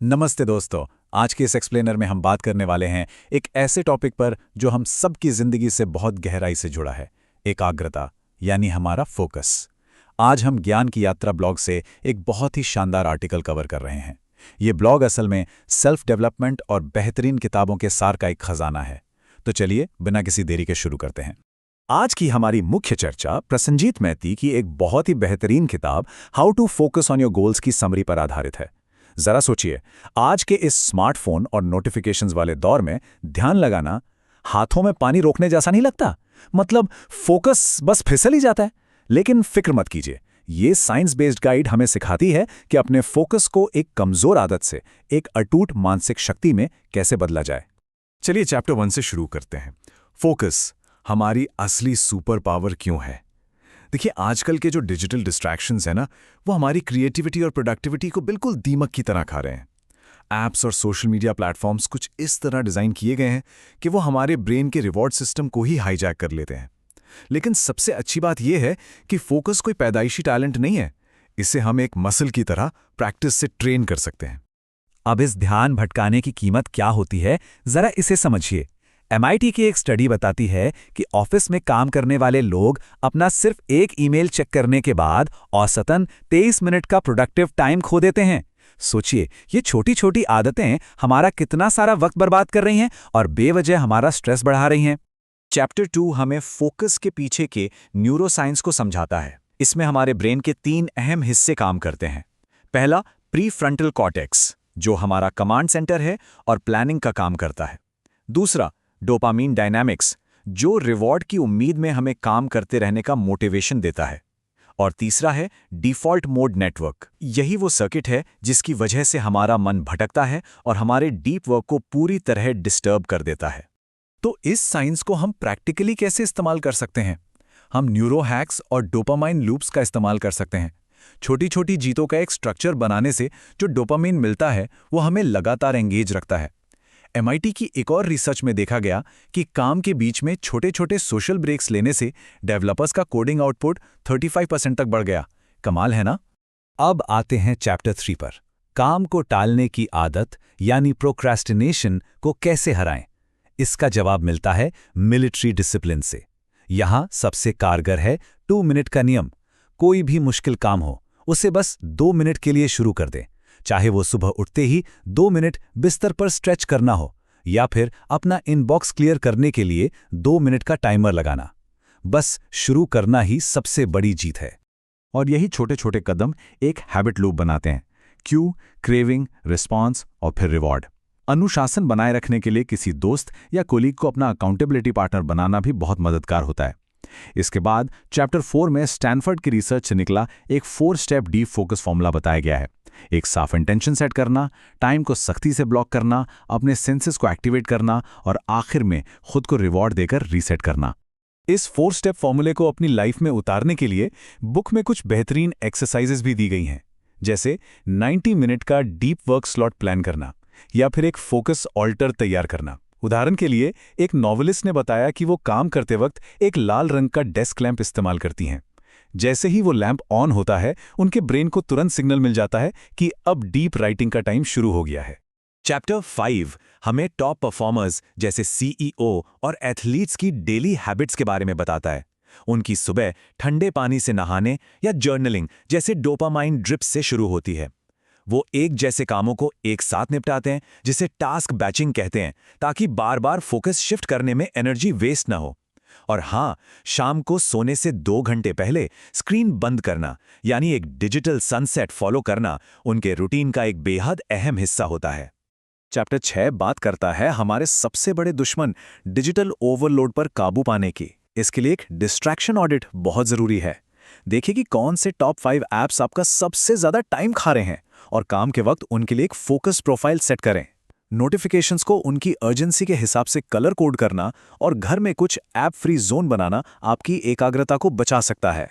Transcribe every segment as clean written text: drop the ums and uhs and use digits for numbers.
नमस्ते दोस्तों। आज के इस एक्सप्लेनर में हम बात करने वाले हैं एक ऐसे टॉपिक पर जो हम सबकी जिंदगी से बहुत गहराई से जुड़ा है, एकाग्रता, यानी हमारा फोकस। आज हम ज्ञान की यात्रा ब्लॉग से एक बहुत ही शानदार आर्टिकल कवर कर रहे हैं। ये ब्लॉग असल में सेल्फ डेवलपमेंट और बेहतरीन किताबों के सार का एक खजाना है। तो चलिए बिना किसी देरी के शुरू करते हैं। आज की हमारी मुख्य चर्चा प्रसन्नजीत मैती की एक बहुत ही बेहतरीन किताब how to focus on your goals की समरी पर आधारित है। जरा सोचिए, आज के इस स्मार्टफोन और नोटिफिकेशंस वाले दौर में ध्यान लगाना हाथों में पानी रोकने जैसा नहीं लगता। मतलब फोकस बस फिसल ही जाता है। लेकिन फिक्र मत कीजिए, ये साइंस बेस्ड गाइड हमें सिखाती है कि अपने फोकस को एक कमजोर आदत से एक अटूट मानसिक शक्ति में कैसे बदला जाए। चलिए चैप्टर 1 से शुरू करते हैं। फोकस हमारी असली सुपर पावर क्यों है? देखिए, आजकल के जो डिजिटल डिस्ट्रैक्शंस हैं ना, वो हमारी क्रिएटिविटी और प्रोडक्टिविटी को बिल्कुल दीमक की तरह खा रहे हैं। ऐप्स और सोशल मीडिया प्लेटफॉर्म्स कुछ इस तरह डिज़ाइन किए गए हैं कि वो हमारे ब्रेन के रिवॉर्ड सिस्टम को ही हाईजैक कर लेते हैं। लेकिन सबसे अच्छी बात यह है कि फोकस कोई पैदाइशी टैलेंट नहीं है। इसे हम एक मसल की तरह प्रैक्टिस से ट्रेन कर सकते हैं। अब इस ध्यान भटकाने की कीमत क्या होती है, जरा इसे समझिए। MIT की एक स्टडी बताती है कि ऑफिस में काम करने वाले लोग अपना सिर्फ एक ईमेल चेक करने के बाद औसतन 23 मिनट का प्रोडक्टिव टाइम खो देते हैं। सोचिए, ये छोटी छोटी आदतें हमारा कितना सारा वक्त बर्बाद कर रही हैं और बेवजह हमारा स्ट्रेस बढ़ा रही हैं। चैप्टर 2 हमें फोकस के पीछे के न्यूरोसाइंस को समझाता है। इसमें हमारे ब्रेन के 3 अहम हिस्से काम करते हैं। पहला, प्रीफ्रंटल कॉर्टेक्स, जो हमारा कमांड सेंटर है और प्लानिंग का काम करता है। दूसरा, डोपामीन डायनामिक्स, जो रिवॉर्ड की उम्मीद में हमें काम करते रहने का मोटिवेशन देता है। और तीसरा है डिफ़ॉल्ट मोड नेटवर्क। यही वो सर्किट है जिसकी वजह से हमारा मन भटकता है और हमारे डीप वर्क को पूरी तरह डिस्टर्ब कर देता है। तो इस साइंस को हम प्रैक्टिकली कैसे इस्तेमाल कर सकते हैं? हम न्यूरो हैक्स और डोपामाइन लूप्स का इस्तेमाल कर सकते हैं। छोटी छोटी जीतों का एक स्ट्रक्चर बनाने से जो डोपामाइन मिलता है वो हमें लगातार एंगेज रखता है। MIT की एक और रिसर्च में देखा गया कि काम के बीच में छोटे छोटे सोशल ब्रेक्स लेने से डेवलपर्स का कोडिंग आउटपुट 35% तक बढ़ गया। कमाल है ना? अब आते हैं चैप्टर 3 पर। काम को टालने की आदत यानी प्रोक्रेस्टिनेशन को कैसे हराएं? इसका जवाब मिलता है मिलिट्री डिसिप्लिन से। यहां सबसे कारगर है 2 मिनट का नियम। कोई भी मुश्किल काम हो, उसे बस 2 मिनट के लिए शुरू कर दें। चाहे वो सुबह उठते ही 2 मिनट बिस्तर पर स्ट्रेच करना हो, या फिर अपना इनबॉक्स क्लियर करने के लिए 2 मिनट का टाइमर लगाना। बस शुरू करना ही सबसे बड़ी जीत है। और यही छोटे छोटे कदम एक हैबिट लूप बनाते हैं। क्यू, क्रेविंग, रिस्पॉन्स और फिर रिवॉर्ड। अनुशासन बनाए रखने के लिए किसी दोस्त या कोलीग को अपना अकाउंटेबिलिटी पार्टनर बनाना भी बहुत मददगार होता है। इसके बाद चैप्टर 4 में स्टैनफोर्ड की रिसर्च से निकला एक 4 स्टेप डीप फोकस फॉर्मूला बताया गया है। एक साफ इंटेंशन सेट करना, टाइम को सख्ती से ब्लॉक करना, अपने सेंसेस को एक्टिवेट करना और आखिर में खुद को रिवॉर्ड देकर रीसेट करना। इस 4 स्टेप फॉर्मूले को अपनी लाइफ में उतारने के लिए बुक में कुछ बेहतरीन एक्सरसाइजेस भी दी गई हैं, जैसे 90 मिनट का डीप वर्क स्लॉट प्लान करना या फिर एक फोकस ऑल्टर तैयार करना। उदाहरण के लिए, एक नॉवेलिस्ट ने बताया कि वो काम करते वक्त एक लाल रंग का डेस्क लैंप इस्तेमाल करती हैं। जैसे ही वो लैंप ऑन होता है, उनके ब्रेन को तुरंत सिग्नल मिल जाता है कि अब डीप राइटिंग का टाइम शुरू हो गया है। चैप्टर 5 हमें टॉप परफॉर्मर्स जैसे CEO और एथलीट्स की डेली हैबिट्स के बारे में बताता है। उनकी सुबह ठंडे पानी से नहाने या जर्नलिंग जैसे डोपामाइन ड्रिप्स से शुरू होती है। वो एक जैसे कामों को एक साथ निपटाते हैं, जिसे टास्क बैचिंग कहते हैं, ताकि बार बार फोकस शिफ्ट करने में एनर्जी वेस्ट ना हो। और हाँ, शाम को सोने से 2 घंटे पहले स्क्रीन बंद करना यानी एक डिजिटल सनसेट फॉलो करना उनके रूटीन का एक बेहद अहम हिस्सा होता है। चैप्टर 6 बात करता है हमारे सबसे बड़े दुश्मन डिजिटल ओवरलोड पर काबू पाने की। इसके लिए एक डिस्ट्रैक्शन ऑडिट बहुत जरूरी है। देखिए कि कौन से टॉप 5 ऐप्स आपका सबसे ज्यादा टाइम खा रहे हैं और काम के वक्त उनके लिए एक फोकस प्रोफाइल सेट करें। नोटिफिकेशंस को उनकी अर्जेंसी के हिसाब से कलर कोड करना और घर में कुछ ऐप फ्री जोन बनाना आपकी एकाग्रता को बचा सकता है।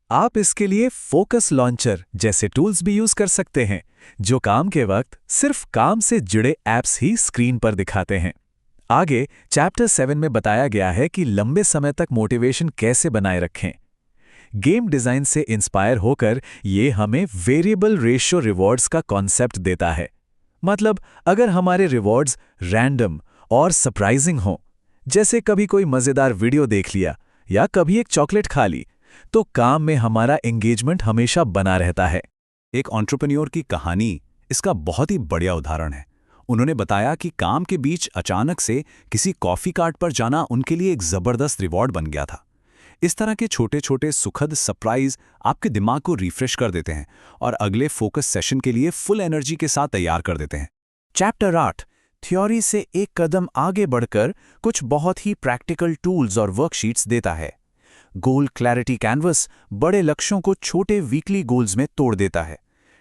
आप इसके लिए फोकस लॉन्चर जैसे टूल्स भी यूज कर सकते हैं, जो काम के वक्त सिर्फ काम से जुड़े ऐप्स ही स्क्रीन पर दिखाते हैं। आगे चैप्टर 7 में बताया गया है कि लंबे समय तक मोटिवेशन कैसे बनाए रखें। गेम डिजाइन से इंस्पायर होकर ये हमें वेरिएबल रेशियो रिवॉर्ड्स का कॉन्सेप्ट देता है। मतलब अगर हमारे रिवॉर्ड्स रैंडम और सरप्राइजिंग हों, जैसे कभी कोई मज़ेदार वीडियो देख लिया या कभी एक चॉकलेट खा ली, तो काम में हमारा एंगेजमेंट हमेशा बना रहता है। एक एंटरप्रेन्योर की कहानी इसका बहुत ही बढ़िया उदाहरण है। उन्होंने बताया कि काम के बीच अचानक से किसी कॉफ़ी कार्ट पर जाना उनके लिए एक ज़बरदस्त रिवॉर्ड बन गया था। इस तरह के छोटे छोटे सुखद सरप्राइज आपके दिमाग को रिफ्रेश कर देते हैं और अगले फोकस सेशन के लिए फुल एनर्जी के साथ तैयार कर देते हैं। चैप्टर 8 थ्योरी से एक कदम आगे बढ़कर कुछ बहुत ही प्रैक्टिकल टूल्स और वर्कशीट्स देता है। गोल क्लैरिटी कैनवस बड़े लक्ष्यों को छोटे वीकली गोल्स में तोड़ देता है।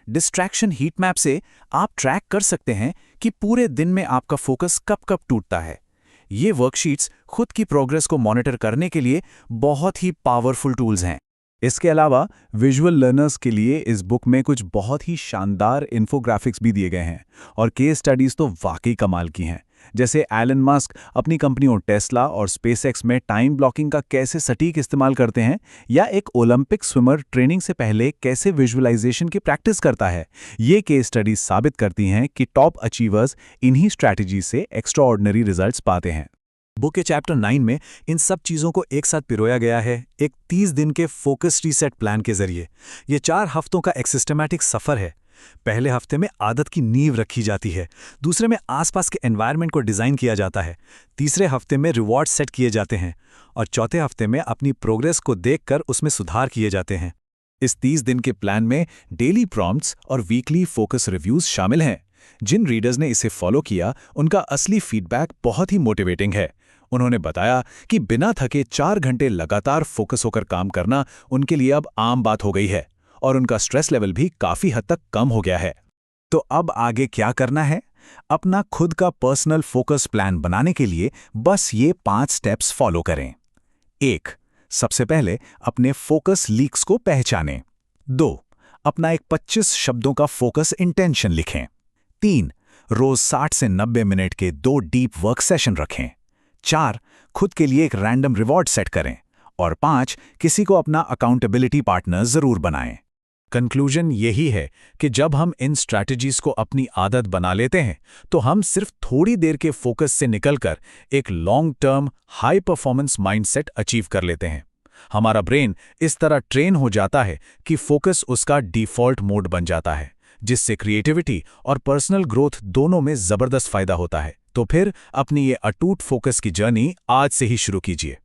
डिस्ट्रैक्शन हीट मैप से आप ट्रैक कर सकते हैं कि पूरे दिन में आपका फोकस कब कब टूटता है। ये वर्कशीट्स खुद की प्रोग्रेस को मॉनिटर करने के लिए बहुत ही पावरफुल टूल्स हैं। इसके अलावा विजुअल लर्नर्स के लिए इस बुक में कुछ बहुत ही शानदार इन्फोग्राफिक्स भी दिए गए हैं और केस स्टडीज तो वाकई कमाल की हैं। जैसे एलन मस्क अपनी कंपनियों टेस्ला और स्पेसएक्स में टाइम ब्लॉकिंग का कैसे सटीक इस्तेमाल करते हैं, या एक ओलंपिक स्विमर ट्रेनिंग से पहले कैसे विजुअलाइजेशन की प्रैक्टिस करता है। ये केस स्टडीज साबित करती हैं कि टॉप अचीवर्स इन्हीं स्ट्रैटेजी से एक्स्ट्राऑर्डिनरी रिजल्ट्स पाते हैं। बुक के चैप्टर 9 में इन सब चीज़ों को एक साथ पिरोया गया है एक 30 दिन के फोकस रीसेट प्लान के जरिए। ये 4 हफ्तों का एक सिस्टमैटिक सफ़र है। पहले हफ्ते में आदत की नींव रखी जाती है, दूसरे में आसपास के एनवायरनमेंट को डिज़ाइन किया जाता है, तीसरे हफ्ते में रिवॉर्ड सेट किए जाते हैं और चौथे हफ्ते में अपनी प्रोग्रेस को देखकर उसमें सुधार किए जाते हैं। इस 30 दिन के प्लान में डेली प्रॉम्प्ट्स और वीकली फोकस रिव्यूज़ शामिल हैं। जिन रीडर्स ने इसे फॉलो किया उनका असली फीडबैक बहुत ही मोटिवेटिंग है। उन्होंने बताया कि बिना थके 4 घंटे लगातार फोकस होकर काम करना उनके लिए अब आम बात हो गई है और उनका स्ट्रेस लेवल भी काफ़ी हद तक कम हो गया है। तो अब आगे क्या करना है? अपना खुद का पर्सनल फोकस प्लान बनाने के लिए बस ये 5 स्टेप्स फॉलो करें। 1. सबसे पहले अपने फोकस लीक्स को पहचानें। 2. अपना एक 25 शब्दों का फोकस इंटेंशन लिखें। 3. रोज 60 से 90 मिनट के 2 डीप वर्क सेशन रखें। 4. खुद के लिए एक रैंडम रिवॉर्ड सेट करें। और 5. किसी को अपना अकाउंटेबिलिटी पार्टनर जरूर बनाएं। कंक्लूजन यही है कि जब हम इन स्ट्रैटेजीज को अपनी आदत बना लेते हैं तो हम सिर्फ थोड़ी देर के फोकस से निकलकर एक long term high performance mindset achieve कर लेते हैं। हमारा ब्रेन इस तरह ट्रेन हो जाता है कि फोकस उसका डिफ़ॉल्ट मोड बन जाता है, जिससे क्रिएटिविटी और पर्सनल ग्रोथ दोनों में ज़बरदस्त फायदा होता है। तो फिर अपनी ये अटूट फोकस की जर्नी आज से ही शुरू कीजिए।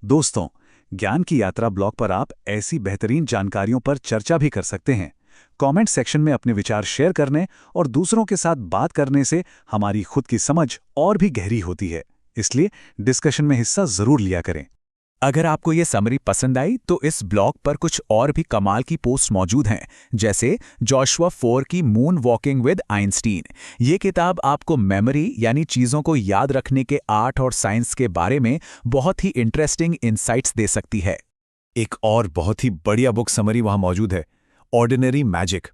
दोस्तों, ज्ञान की यात्रा ब्लॉग पर आप ऐसी बेहतरीन जानकारियों पर चर्चा भी कर सकते हैं। कमेंट सेक्शन में अपने विचार शेयर करने और दूसरों के साथ बात करने से हमारी खुद की समझ और भी गहरी होती है, इसलिए डिस्कशन में हिस्सा जरूर लिया करें। अगर आपको ये समरी पसंद आई तो इस ब्लॉग पर कुछ और भी कमाल की पोस्ट मौजूद हैं, जैसे जॉशुआ 4 की मून वॉकिंग विद आइंस्टीन। ये किताब आपको मेमोरी यानी चीज़ों को याद रखने के आर्ट और साइंस के बारे में बहुत ही इंटरेस्टिंग इंसाइट्स दे सकती है। एक और बहुत ही बढ़िया बुक समरी वहाँ मौजूद है, ऑर्डिनरी मैजिक।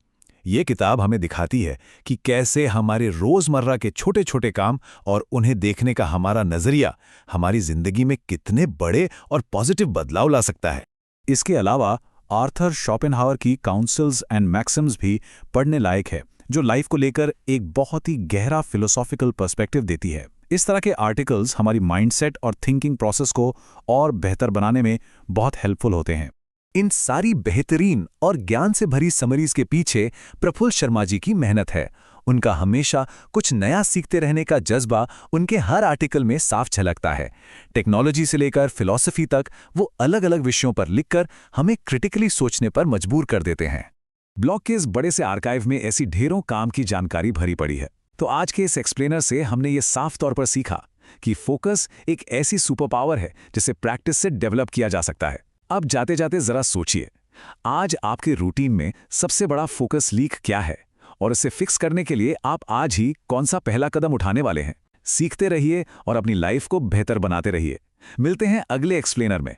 ये किताब हमें दिखाती है कि कैसे हमारे रोज़मर्रा के छोटे छोटे काम और उन्हें देखने का हमारा नज़रिया हमारी ज़िंदगी में कितने बड़े और पॉजिटिव बदलाव ला सकता है। इसके अलावा आर्थर शोपेनहावर की काउंसल्स एंड मैक्सिम्स भी पढ़ने लायक है, जो लाइफ को लेकर एक बहुत ही गहरा फिलोसॉफिकल पर्सपेक्टिव देती है। इस तरह के आर्टिकल्स हमारी माइंडसेट और थिंकिंग प्रोसेस को और बेहतर बनाने में बहुत हेल्पफुल होते हैं। इन सारी बेहतरीन और ज्ञान से भरी समरीज के पीछे प्रफुल्ल शर्मा जी की मेहनत है। उनका हमेशा कुछ नया सीखते रहने का जज्बा उनके हर आर्टिकल में साफ झलकता है। टेक्नोलॉजी से लेकर फिलॉसफी तक वो अलग अलग विषयों पर लिखकर हमें क्रिटिकली सोचने पर मजबूर कर देते हैं। ब्लॉग के इस बड़े से आर्काइव में ऐसी ढेरों काम की जानकारी भरी पड़ी है। तो आज के इस एक्सप्लेनर से हमने ये साफ तौर पर सीखा कि फोकस एक ऐसी सुपर पावर है जिसे प्रैक्टिस से डेवलप किया जा सकता है। अब जाते जाते जरा सोचिए, आज आपके रूटीन में सबसे बड़ा फोकस लीक क्या है और इसे फिक्स करने के लिए आप आज ही कौन सा पहला कदम उठाने वाले हैं। सीखते रहिए और अपनी लाइफ को बेहतर बनाते रहिए। मिलते हैं अगले एक्सप्लेनर में।